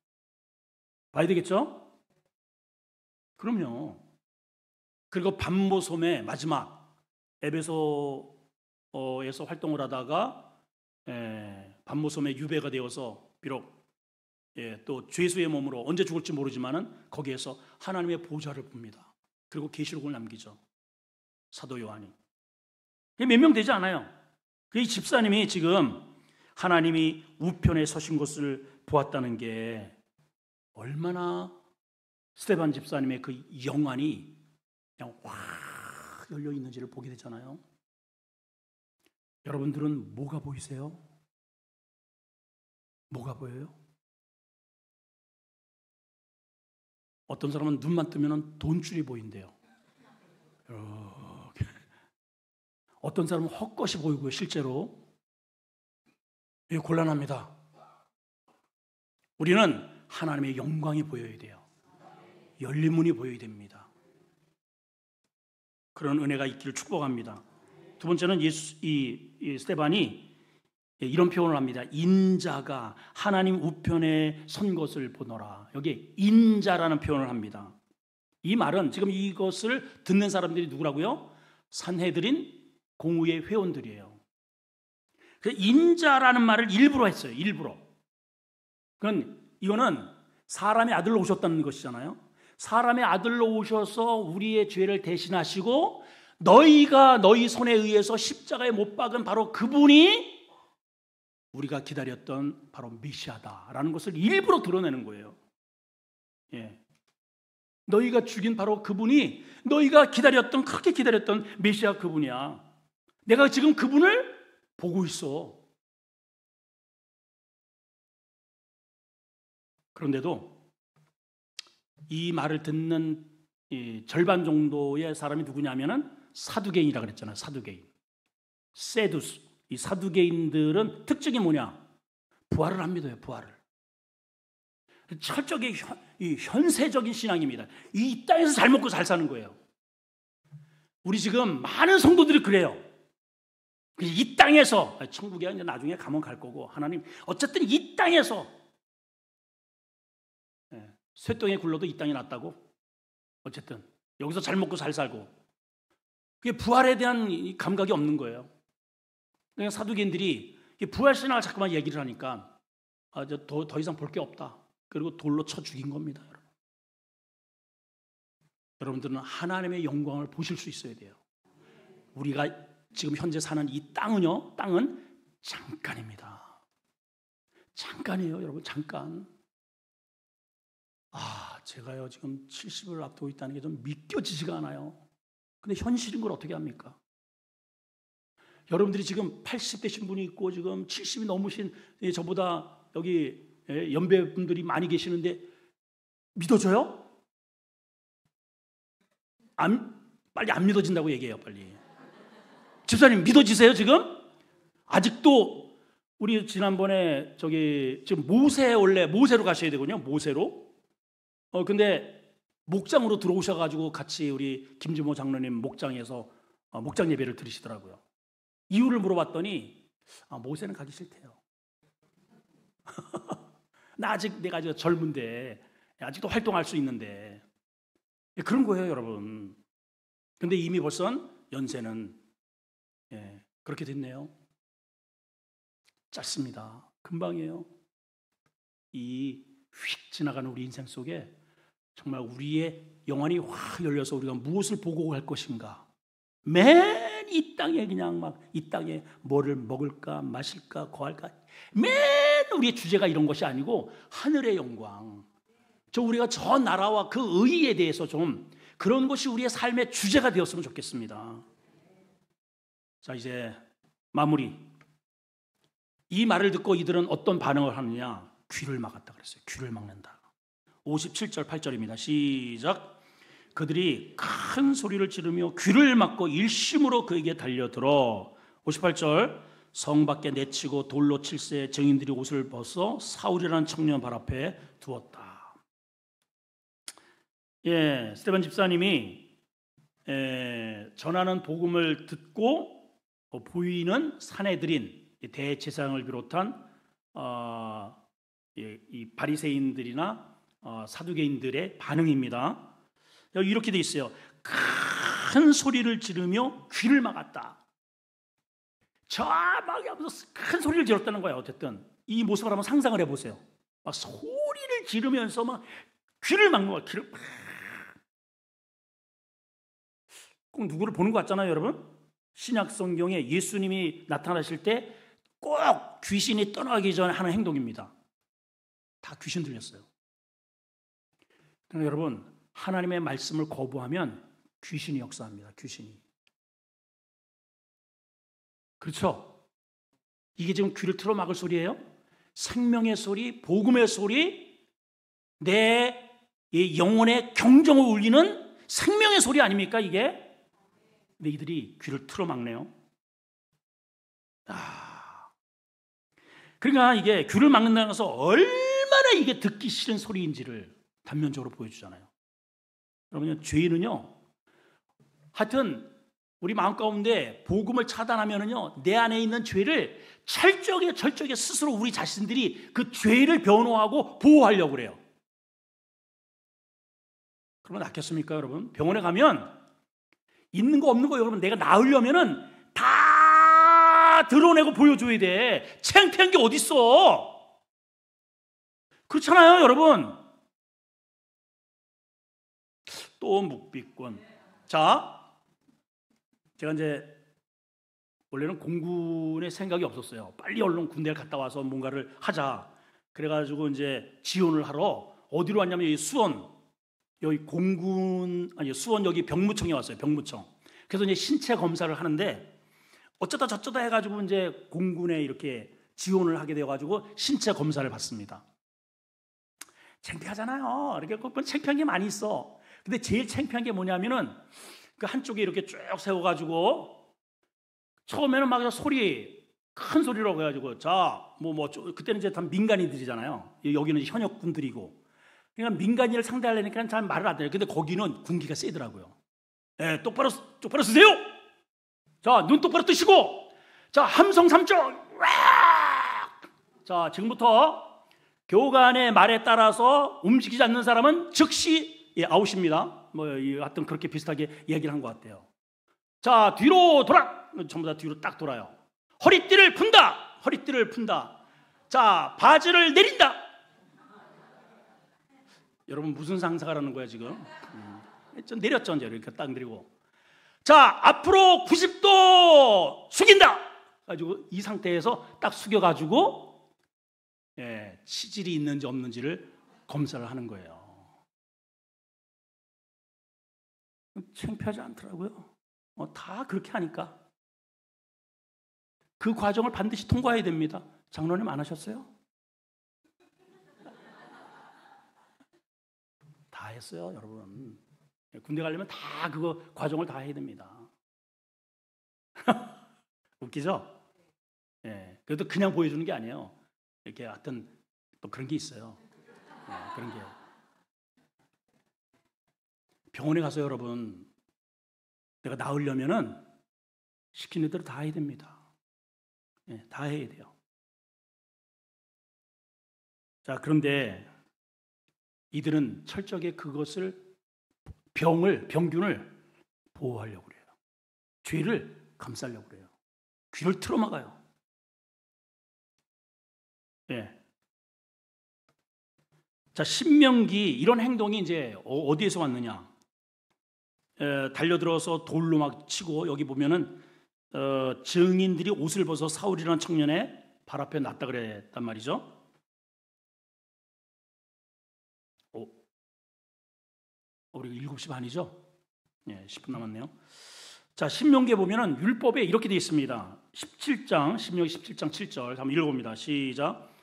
봐야 되겠죠? 그럼요. 그리고 반모섬의 마지막 에베소 에서 활동을 하다가 반모섬의 유배가 되어서 비록 또 죄수의 몸으로 언제 죽을지 모르지만은 거기에서 하나님의 보좌를 봅니다. 그리고 계시록을 남기죠. 사도 요한이. 몇 명 되지 않아요. 이 집사님이 지금 하나님이 우편에 서신 것을 보았다는 게 얼마나 스데반 집사님의 그 영안이 그냥 확 열려 있는지를 보게 되잖아요. 여러분들은 뭐가 보이세요? 뭐가 보여요? 어떤 사람은 눈만 뜨면 돈줄이 보인대요. 이렇게. 어떤 사람은 헛것이 보이고요. 실제로 이게 곤란합니다. 우리는 하나님의 영광이 보여야 돼요. 열린 문이 보여야 됩니다. 그런 은혜가 있기를 축복합니다. 두 번째는 이 스데반이 이런 표현을 합니다. 인자가 하나님 우편에 선 것을 보노라. 여기 인자라는 표현을 합니다. 이 말은 지금 이것을 듣는 사람들이 누구라고요? 산헤드린 공의회 회원들이에요. 그래서 인자라는 말을 일부러 했어요. 일부러. 이거는 사람의 아들로 오셨다는 것이잖아요. 사람의 아들로 오셔서 우리의 죄를 대신하시고 너희가 너희 손에 의해서 십자가에 못 박은 바로 그분이 우리가 기다렸던 바로 메시아다라는 것을 일부러 드러내는 거예요. 너희가 죽인 바로 그분이 너희가 그렇게 기다렸던 메시아 그분이야. 내가 지금 그분을 보고 있어. 그런데도 이 말을 듣는 절반 정도의 사람이 누구냐면은 사두개인이라고 그랬잖아요. 사두개인. 세두스. 이 사두개인들은 특징이 뭐냐? 부활을 안 믿어요. 부활을. 철저하게 현세적인 신앙입니다. 이 땅에서 잘 먹고 잘 사는 거예요. 우리 지금 많은 성도들이 그래요. 이 땅에서 천국에 이제 나중에 가면 갈 거고 하나님 어쨌든 이 땅에서 쇠똥에 굴러도 이 땅이 낫다고. 어쨌든 여기서 잘 먹고 잘 살고 그게 부활에 대한 감각이 없는 거예요. 그냥 사두개인들이 부활 신앙을 자꾸만 얘기를 하니까 더 이상 볼 게 없다. 그리고 돌로 쳐 죽인 겁니다. 여러분들은 하나님의 영광을 보실 수 있어야 돼요. 우리가 지금 현재 사는 이 땅은요, 땅은 잠깐입니다. 잠깐이에요, 여러분, 잠깐. 제가요 지금 70을 앞두고 있다는 게 좀 믿겨지지가 않아요. 근데 현실인 걸 어떻게 합니까? 여러분들이 지금 80되신 분이 있고 지금 70이 넘으신 저보다 여기 연배분들이 많이 계시는데 믿어져요? 빨리 안 믿어진다고 얘기해요. 빨리. 집사님 믿어지세요 지금? 아직도 우리 지난번에 지금 원래 모세로 가셔야 되거든요. 모세로. 근데 목장으로 들어오셔가지고 같이 우리 김주모 장로님 목장에서 목장 예배를 드리시더라고요. 이유를 물어봤더니 모세는 가기 싫대요. 내가 아직 젊은데 아직도 활동할 수 있는데 그런 거예요, 여러분. 근데 이미 벌써 연세는 그렇게 됐네요. 짧습니다. 금방이에요. 이 휙 지나가는 우리 인생 속에 정말 우리의 영혼이 확 열려서 우리가 무엇을 보고 갈 것인가. 맨 이 땅에 그냥 막 이 땅에 뭐를 먹을까 마실까 거할까 맨 우리의 주제가 이런 것이 아니고 하늘의 영광. 우리가 저 나라와 그 의의에 대해서 좀 그런 것이 우리의 삶의 주제가 되었으면 좋겠습니다. 자, 이제 마무리. 이 말을 듣고 이들은 어떤 반응을 하느냐? 귀를 막았다 그랬어요. 귀를 막는다. 57절 8절입니다. 시작. 그들이 큰 소리를 지르며 귀를 막고 일심으로 그에게 달려들어 58절 성 밖에 내치고 돌로 칠세 증인들이 옷을 벗어 사울이라는 청년 발 앞에 두었다. 스데반 집사님이 전하는 복음을 듣고 보이는 산헤드린 대제사장을 비롯한 이 바리새인들이나 사두개인들의 반응입니다. 여기 이렇게 돼 있어요. 큰 소리를 지르며 귀를 막았다. 막 하면서 큰 소리를 질렀다는 거예요. 어쨌든 이 모습을 한번 상상을 해보세요. 막 소리를 지르면서 막 귀를 막는 거예요. 귀를 꼭 누구를 보는 것 같잖아요, 여러분. 신약 성경에 예수님이 나타나실 때 꼭 귀신이 떠나기 전에 하는 행동입니다. 다 귀신 들렸어요. 그러니까 여러분, 하나님의 말씀을 거부하면 귀신이 역사합니다. 귀신이. 그렇죠? 이게 지금 귀를 틀어막을 소리예요? 생명의 소리, 복음의 소리, 내 영혼의 경종을 울리는 생명의 소리 아닙니까 이게? 근데 이들이 귀를 틀어막네요. 그러니까 이게 귀를 막는다는 것은 얼마나 이게 듣기 싫은 소리인지를 단면적으로 보여주잖아요. 여러분, 죄인은요, 하여튼 우리 마음 가운데 복음을 차단하면은요, 내 안에 있는 죄를 철저하게 스스로 우리 자신들이 그 죄를 변호하고 보호하려고 그래요. 그러면 낫겠습니까, 여러분? 병원에 가면 있는 거 없는 거 여러분, 내가 나으려면은 다 드러내고 보여줘야 돼. 창피한 게 어딨어? 그렇잖아요, 여러분. 또 묵비권. 자, 제가 이제 원래는 공군의 생각이 없었어요. 빨리 얼른 군대를 갔다 와서 뭔가를 하자. 그래가지고 이제 지원을 하러 어디로 왔냐면 여기 수원, 여기 수원 여기 병무청에 왔어요. 병무청. 그래서 이제 신체 검사를 하는데 어쩌다 저쩌다 해가지고 이제 공군에 이렇게 지원을 하게 되어가지고 신체 검사를 받습니다. 창피하잖아요. 이렇게 창피한 게 많이 있어. 근데 제일 창피한 게 뭐냐면은 그 한쪽에 이렇게 쭉 세워가지고 처음에는 막 큰 소리로 해가지고 그때는 이제 다 민간인들이잖아요. 여기는 이제 현역군들이고. 그러니까 민간인을 상대하려니까 잘 말을 안 해요. 근데 거기는 군기가 세더라고요. 네, 똑바로 쓰세요. 자, 눈 똑바로 뜨시고. 자, 함성 3절. 자, 지금부터 교관의 말에 따라서 움직이지 않는 사람은 즉시 아웃입니다. 하여튼 그렇게 비슷하게 이야기를 한 것 같아요. 자, 뒤로 돌아. 전부 다 뒤로 딱 돌아요. 허리띠를 푼다. 자, 바지를 내린다. 여러분 무슨 상상을 하는 거야 지금? 좀 내렸죠 이제 이렇게 딱 내리고. 자, 앞으로 90도 숙인다. 가지고 이 상태에서 딱 숙여가지고 치질이 있는지 없는지를 검사를 하는 거예요. 창피하지 않더라고요. 다 그렇게 하니까 그 과정을 반드시 통과해야 됩니다. 장로님 안 하셨어요? 다 했어요, 여러분. 군대 가려면 다 그거 과정을 다 해야 됩니다. 웃기죠? 그래도 그냥 보여주는 게 아니에요. 이렇게 하여튼 또 그런 게 있어요. 그런 게. 병원에 가서 여러분, 내가 나으려면은 시키는 대로 다 해야 됩니다. 다 해야 돼요. 자, 그런데 이들은 철저하게 그것을 병균을 보호하려고 그래요. 죄를 감싸려고 그래요. 귀를 틀어막아요. 자, 신명기 이런 행동이 이제 어디에서 왔느냐? 달려들어서 돌로 막 치고 여기 보면은 증인들이 옷을 벗어 사울이라는 청년의 발 앞에 놨다 그랬단 말이죠. 우리 7시 반이죠? 10분 남았네요. 자, 신명기에 보면은 율법에 이렇게 되어 있습니다. 17장, 신명기 17장 7절 한번 읽어봅니다. 시작.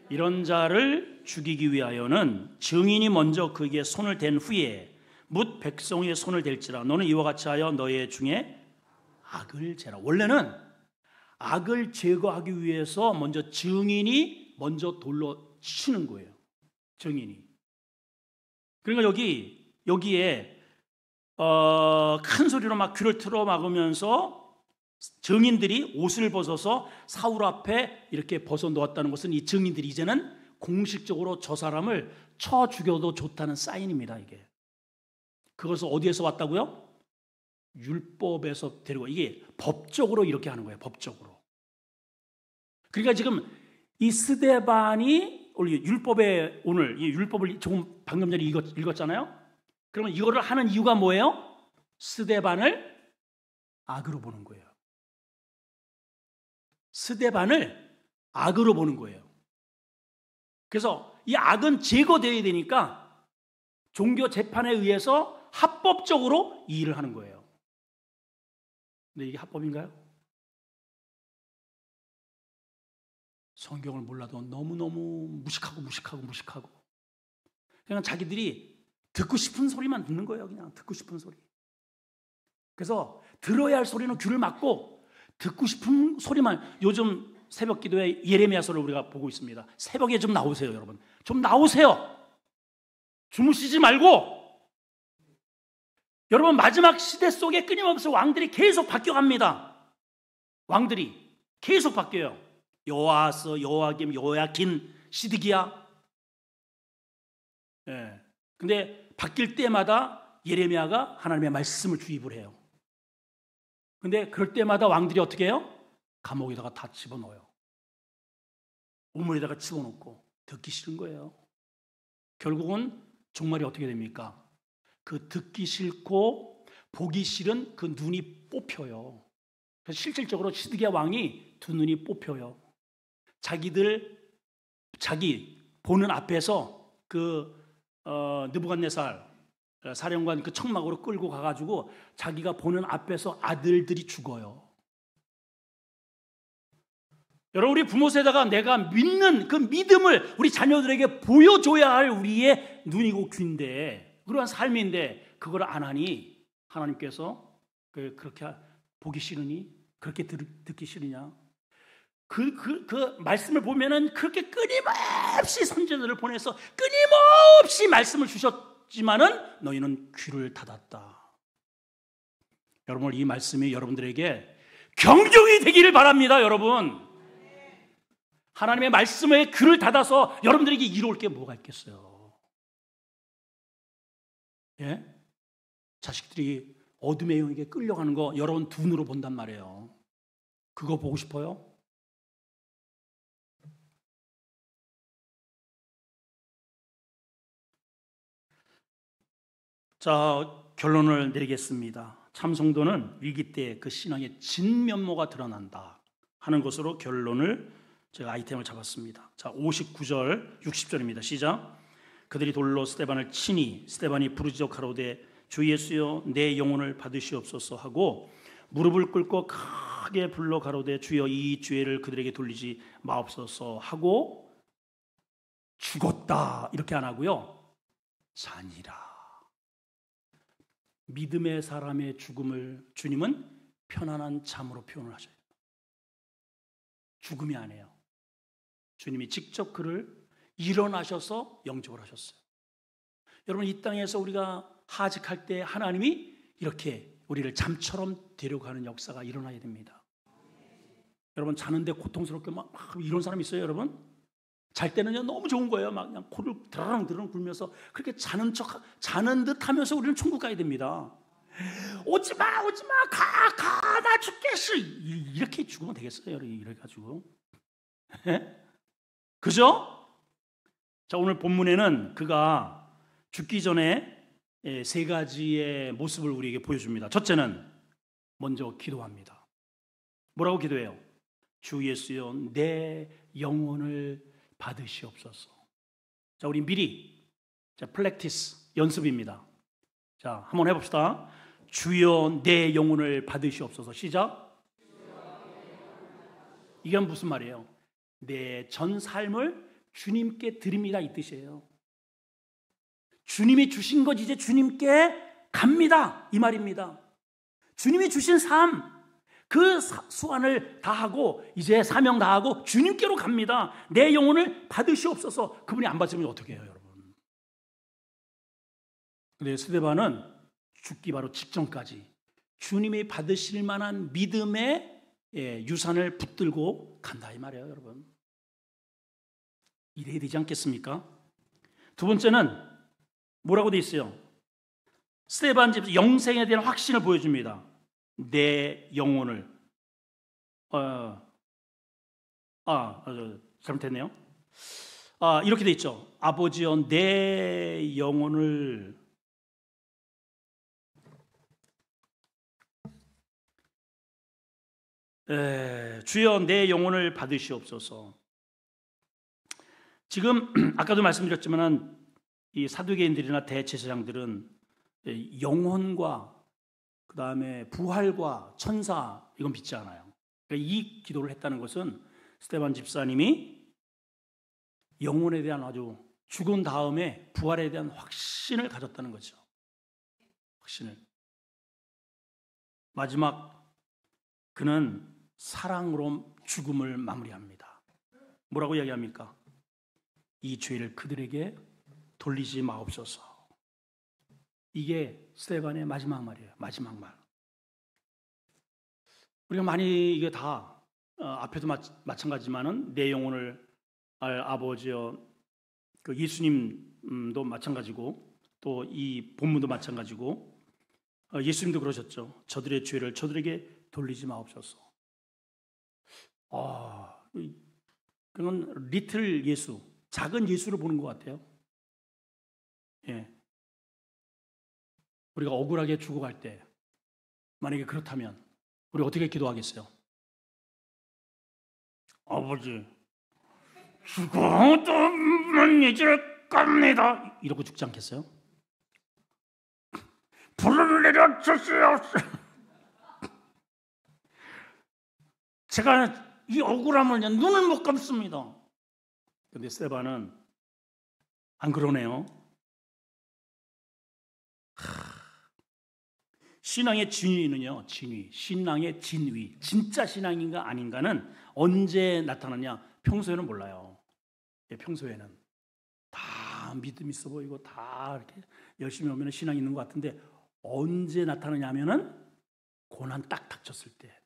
이런 자를 죽이기 위하여는 증인이 먼저 그에게 손을 댄 후에 뭇 백성의 손을 댈지라. 너는 이와 같이 하여 너의 중에 악을 제라. 원래는 악을 제거하기 위해서 먼저 증인이 먼저 돌로 치는 거예요. 증인이. 그러니까 여기에 큰 소리로 막 귀를 틀어 막으면서 증인들이 옷을 벗어서 사울 앞에 이렇게 벗어 놓았다는 것은 이 증인들이 이제는 공식적으로 저 사람을 쳐 죽여도 좋다는 사인입니다. 이게. 그것은 어디에서 왔다고요? 율법에서 데리고, 이게 법적으로 이렇게 하는 거예요. 법적으로. 그러니까 지금 이 스데반이 율법에 오늘 이 율법을 조금 방금 전에 읽었잖아요. 그러면 이거를 하는 이유가 뭐예요? 스데반을 악으로 보는 거예요. 스데반을 악으로 보는 거예요. 그래서 이 악은 제거되어야 되니까 종교 재판에 의해서 합법적으로 이 일을 하는 거예요. 근데 이게 합법인가요? 성경을 몰라도 너무너무 무식하고 그냥 자기들이 듣고 싶은 소리만 듣는 거예요. 그냥 듣고 싶은 소리. 그래서 들어야 할 소리는 귀를 막고 듣고 싶은 소리만. 요즘 새벽 기도에 예레미야서를 우리가 보고 있습니다. 새벽에 좀 나오세요, 여러분. 좀 나오세요. 주무시지 말고. 여러분, 마지막 시대 속에 끊임없이 왕들이 계속 바뀌어갑니다. 왕들이 계속 바뀌어요. 여호아스, 여호야김, 여호야킨, 시드기야. 예. 근데 바뀔 때마다 예레미야가 하나님의 말씀을 주입을 해요. 근데 그럴 때마다 왕들이 어떻게 해요? 감옥에다가 다 집어넣어요. 우물에다가 집어넣고 듣기 싫은 거예요. 결국은 종말이 어떻게 됩니까? 그 듣기 싫고 보기 싫은 그 눈이 뽑혀요. 그래서 실질적으로 시드기야 왕이 두 눈이 뽑혀요. 자기 보는 앞에서 느부갓네살 사령관 그 청막으로 끌고 가가지고 자기가 보는 앞에서 아들들이 죽어요. 여러분, 우리 부모 세대가 내가 믿는 그 믿음을 우리 자녀들에게 보여줘야 할 우리의 눈이고 귀인데, 그러한 삶인데 그걸 안 하니 하나님께서 그렇게 보기 싫으니, 그렇게 듣기 싫으냐. 그 말씀을 보면은 그렇게 끊임없이 선지자들을 보내서 끊임없이 말씀을 주셨지만은 너희는 귀를 닫았다. 여러분, 이 말씀이 여러분들에게 경종이 되기를 바랍니다. 여러분, 하나님의 말씀에 귀를 닫아서 여러분들에게 이로울 게 뭐가 있겠어요? 예? 자식들이 어둠의 영에게 끌려가는 거 여러분 두 눈으로 본단 말이에요. 그거 보고 싶어요? 자, 결론을 내리겠습니다. 참성도는 위기 때 그 신앙의 진면모가 드러난다 하는 것으로 결론을 제가 아이템을 잡았습니다. 자, 59절 60절입니다. 시작. 그들이 돌로 스데반을 치니 스데반이 부르짖어 가로되 주 예수여 내 영혼을 받으시옵소서 하고 무릎을 꿇고 크게 불러 가로되 주여 이 죄를 그들에게 돌리지 마옵소서 하고 죽었다 이렇게 안 하고요, 자니라. 믿음의 사람의 죽음을 주님은 편안한 잠으로 표현을 하셔요. 죽음이 아니에요. 주님이 직접 그를 일어나셔서 영접을 하셨어요. 여러분, 이 땅에서 우리가 하직할 때 하나님이 이렇게 우리를 잠처럼 데려가는 역사가 일어나야 됩니다. 여러분, 자는데 고통스럽게 막 이런 사람 있어요, 여러분? 잘 때는 너무 좋은 거예요. 막 그냥 코를 드르렁 굴면서 그렇게 자는 듯 하면서 우리는 천국 가야 됩니다. 오지 마, 나 죽겠어. 이렇게 죽으면 되겠어요, 이래가지고. 그죠? 자, 오늘 본문에는 그가 죽기 전에 세 가지의 모습을 우리에게 보여줍니다. 첫째는 먼저 기도합니다. 뭐라고 기도해요? 주 예수여 내 영혼을 받으시옵소서. 자, 우리 미리 플렉티스 연습입니다. 자, 한번 해봅시다. 주여 내 영혼을 받으시옵소서. 시작. 이게 무슨 말이에요? 내 전 삶을 주님께 드립니다 이 뜻이에요. 주님이 주신 것 이제 주님께 갑니다 이 말입니다. 주님이 주신 삶, 그 수완을 다하고 이제 사명 다하고 주님께로 갑니다. 내 영혼을 받으시옵소서. 그분이 안 받으면 어떻게 해요, 여러분? 근데 스데반은 죽기 바로 직전까지 주님이 받으실 만한 믿음의 유산을 붙들고 간다 이 말이에요, 여러분. 이래야 되지 않겠습니까? 두 번째는 뭐라고 돼 있어요? 스데반 집 영생에 대한 확신을 보여줍니다. 내 영혼을 잘못했네요. 이렇게 돼 있죠. 아버지여 내 영혼을 주여 내 영혼을 받으시옵소서. 지금 아까도 말씀드렸지만 이 사두개인들이나 대제사장들은 영혼과 그 다음에 부활과 천사 이건 믿지 않아요. 그러니까 이 기도를 했다는 것은 스데반 집사님이 영혼에 대한 아주 죽은 다음에 부활에 대한 확신을 가졌다는 거죠. 확신을. 마지막 그는 사랑으로 죽음을 마무리합니다. 뭐라고 이야기합니까? 이 죄를 그들에게 돌리지 마옵소서. 이게 스데반의 마지막 말이에요. 마지막 말. 우리가 많이 이게 다 앞에도 마찬가지지만은 내 영혼을 아버지여 그 예수님도 마찬가지고 또 이 본문도 마찬가지고 예수님도 그러셨죠. 저들의 죄를 저들에게 돌리지 마옵소서. 그건 리틀 예수, 작은 예수를 보는 것 같아요. 예. 우리가 억울하게 죽어갈 때 만약에 그렇다면 우리 어떻게 기도하겠어요? 아버지 죽어도 잊을 겁니다. 이러고 죽지 않겠어요? 불을 내려 주시옵소서. 제가 이 억울함을 눈을 못 감습니다. 근데 스데반은 안 그러네요. 신앙의 진위는요, 신앙의 진위, 진짜 신앙인가 아닌가는 언제 나타나냐? 평소에는 몰라요. 평소에는 다 믿음 있어 보이고 다 이렇게 열심히 오면 신앙이 있는 것 같은데 언제 나타나냐면은 고난 딱 닥쳤을 때.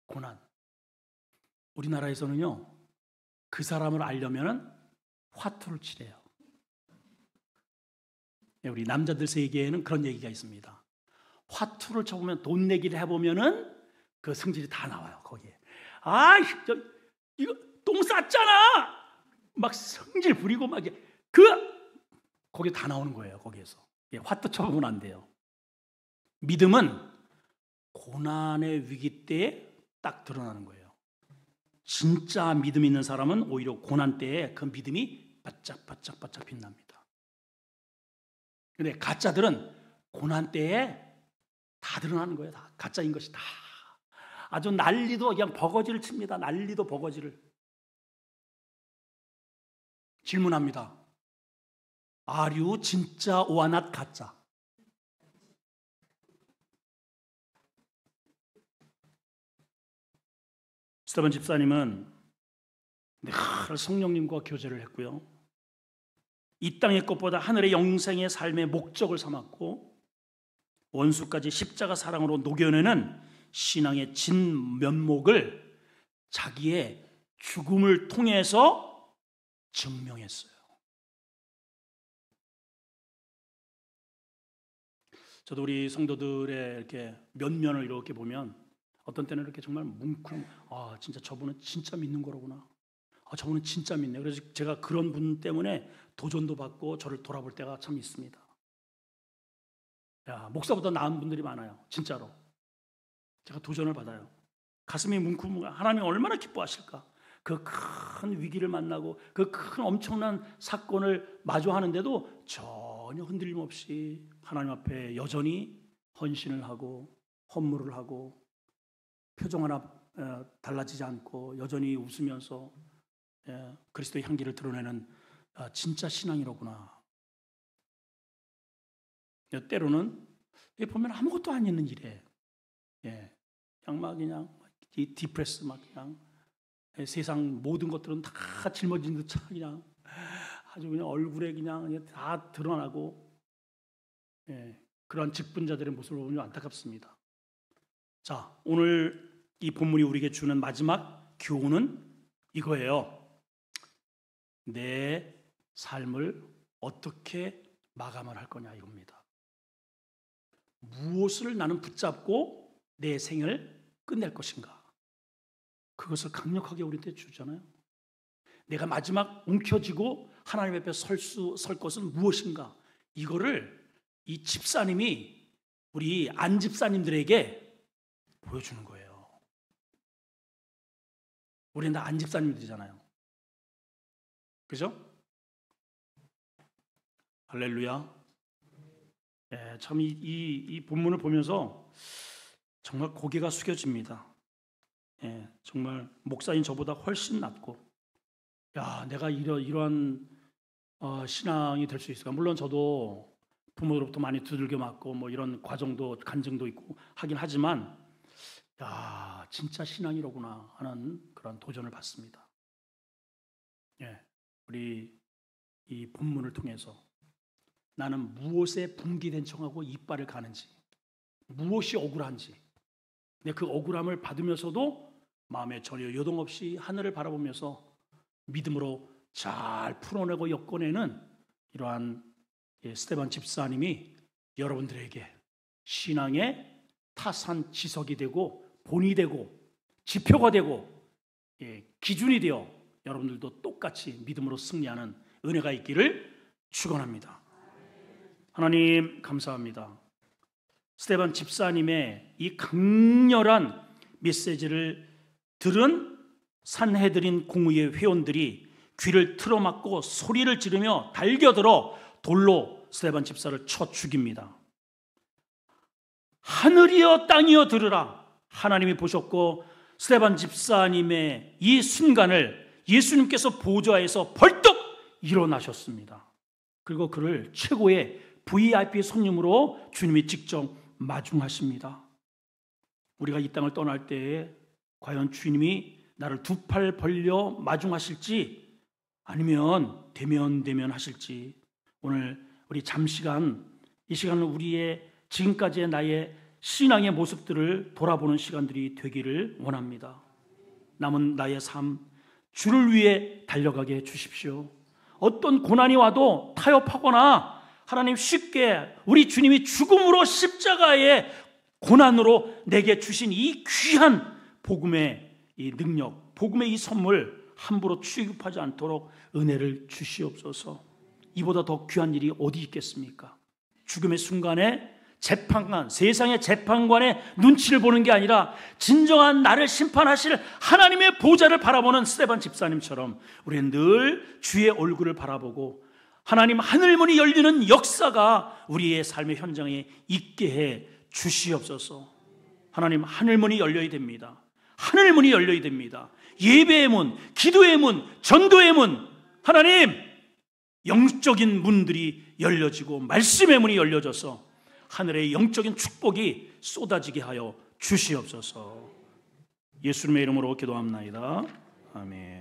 고난. 우리나라에서는요, 그 사람을 알려면은 화투를 치래요. 우리 남자들 세계에는 그런 얘기가 있습니다. 화투를 쳐보면 돈 내기를 해보면은 그 성질이 다 나와요. 거기에 이거 똥 쌌잖아. 막 성질 부리고 막 거기 다 나오는 거예요. 거기에서 화투 쳐보면 안 돼요. 믿음은 고난의 위기 때에 딱 드러나는 거예요. 진짜 믿음 있는 사람은 오히려 고난 때에 그 믿음이 바짝바짝 빛납니다. 근데 가짜들은 고난 때에 다 드러나는 거예요. 다 가짜인 것이 다. 아주 난리도 그냥 버거지를 칩니다. 난리도 버거지를. 질문합니다. Are you 진짜 or not 가짜? 스테반 집사님은 늘 성령님과 교제를 했고요. 이 땅의 것보다 하늘의 영생의 삶의 목적을 삼았고 원수까지 십자가 사랑으로 녹여내는 신앙의 진면목을 자기의 죽음을 통해서 증명했어요. 저도 우리 성도들의 이렇게 면면을 이렇게 보면 어떤 때는 이렇게 정말 뭉클, 진짜 저분은 진짜 믿는 거로구나. 저분은 진짜 믿네. 그래서 제가 그런 분 때문에 도전도 받고 저를 돌아볼 때가 참 있습니다. 목사보다 나은 분들이 많아요. 진짜로. 제가 도전을 받아요. 가슴이 뭉클뭉클. 하나님 얼마나 기뻐하실까. 그 큰 위기를 만나고 그 큰 엄청난 사건을 마주하는데도 전혀 흔들림 없이 하나님 앞에 여전히 헌신을 하고 헌물을 하고 표정 하나 달라지지 않고 여전히 웃으면서 그리스도의 향기를 드러내는 진짜 신앙이로구나. 때로는 보면 아무것도 안 있는 일에 그냥 디프레스 막 그냥 세상 모든 것들은 다 짊어진 듯 그냥 아주 그냥 얼굴에 그냥 다 드러나고 그러한 직분자들의 모습을 보면 안타깝습니다. 자, 오늘 이 본문이 우리에게 주는 마지막 교훈은 이거예요. 내 삶을 어떻게 마감을 할 거냐 이겁니다. 무엇을 나는 붙잡고 내 생을 끝낼 것인가? 그것을 강력하게 우리한테 주잖아요. 내가 마지막 움켜쥐고 하나님 앞에 설 것은 무엇인가? 이거를 이 집사님이 우리 안 집사님들에게 보여주는 거예요. 우리는 다 안 집사님들이잖아요. 그죠? 할렐루야. 예, 참 이 본문을 보면서 정말 고개가 숙여집니다. 예, 정말 목사인 저보다 훨씬 낫고, 야, 내가 이러한 신앙이 될 수 있을까? 물론 저도 부모로부터 많이 두들겨 맞고 뭐 이런 과정도 간증도 있고 하긴 하지만, 야, 진짜 신앙이로구나 하는 그런 도전을 받습니다. 예, 우리 이 본문을 통해서 나는 무엇에 분기된 척하고 이빨을 가는지, 무엇이 억울한지, 근데 그 억울함을 받으면서도 마음에 전혀 요동 없이 하늘을 바라보면서 믿음으로 잘 풀어내고 엮어내는 이러한 스데반 집사님이 여러분들에게 신앙의 타산지석이 되고 본이 되고 지표가 되고 기준이 되어 여러분들도 똑같이 믿음으로 승리하는 은혜가 있기를 축원합니다. 하나님 감사합니다. 스데반 집사님의 이 강렬한 메시지를 들은 산헤드린 공의회 회원들이 귀를 틀어막고 소리를 지르며 달겨들어 돌로 스데반 집사를 쳐 죽입니다. 하늘이여 땅이여 들으라. 하나님이 보셨고 스데반 집사님의 이 순간을 예수님께서 보좌에서 벌떡 일어나셨습니다. 그리고 그를 최고의 VIP 손님으로 주님이 직접 마중하십니다. 우리가 이 땅을 떠날 때에 과연 주님이 나를 두 팔 벌려 마중하실지 아니면 대면 하실지, 오늘 우리 잠시간 이 시간은 우리의 지금까지의 나의 신앙의 모습들을 돌아보는 시간들이 되기를 원합니다. 남은 나의 삶 주를 위해 달려가게 해주십시오. 어떤 고난이 와도 타협하거나 하나님 쉽게 우리 주님이 죽음으로 십자가의 고난으로 내게 주신 이 귀한 복음의 이 능력, 복음의 이 선물 함부로 취급하지 않도록 은혜를 주시옵소서. 이보다 더 귀한 일이 어디 있겠습니까? 죽음의 순간에 재판관, 세상의 재판관의 눈치를 보는 게 아니라 진정한 나를 심판하실 하나님의 보좌를 바라보는 스데반 집사님처럼 우리는 늘 주의 얼굴을 바라보고 하나님 하늘문이 열리는 역사가 우리의 삶의 현장에 있게 해 주시옵소서. 하나님 하늘문이 열려야 됩니다. 하늘문이 열려야 됩니다. 예배의 문, 기도의 문, 전도의 문, 하나님 영적인 문들이 열려지고 말씀의 문이 열려져서 하늘의 영적인 축복이 쏟아지게 하여 주시옵소서. 예수님의 이름으로 기도합나이다. 아멘.